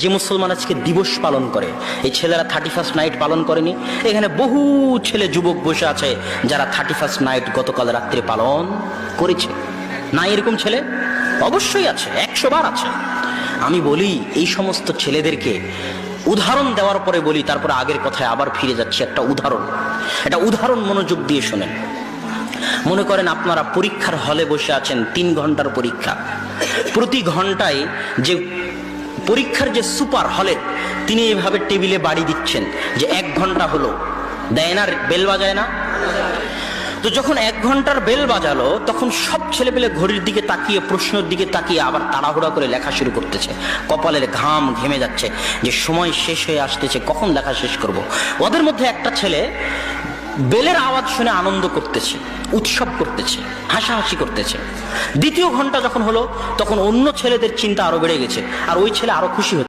যে মুসলমান আজকে দিবস পালন করে, এই ছেলেরা 31st নাইট পালন করেনি। এখানে বহু ছেলে যুবক বসে আছে যারা 31st নাইট গতকাল রাত্রে পালন করেছে। না এরকম ছেলে অবশ্যই আছে, 100 বার আছে। আমি বলি এই সমস্ত ছেলেদেরকে উদাহরণ দেওয়ার পরে বলি, তারপরে আগের কথায় আবার ফিরে যাচ্ছে। একটা উদাহরণ মনোযোগ দিয়ে শোনেন। মনে করেন আপনারা পরীক্ষার হলে বসে আছেন, 3 ঘন্টার পরীক্ষা। প্রতি ঘন্টায় যে পরীক্ষার যে সুপার হলে তিনি এইভাবে টেবিলে বাড়ি দিচ্ছেন যে 1 ঘন্টা হলো, দেয় না, বেল বাজায় না? তো যখন 1 ঘন্টার বেল বাজালো তখন সব ছেলেপেলে ঘড়ির দিকে তাকিয়ে, প্রশ্নের দিকে তাকিয়ে আবার তাড়াহুড়া করে লেখা শুরু করতেছে। কপালের ঘাম ঘেমে যাচ্ছে যে সময় শেষ হয়ে আসতেছে, কখন লেখা শেষ করব। ওদের মধ্যে একটা ছেলে বেলের আওয়াজ শুনে আনন্দ করতেছে, উৎসব করতেছে, হাসাহাসি করতেছে। দ্বিতীয় ঘন্টা যখন হলো তখন অন্য ছেলেদের চিন্তা আরো বেড়ে গেছে, আর ওই ছেলে আরো খুশি হচ্ছে।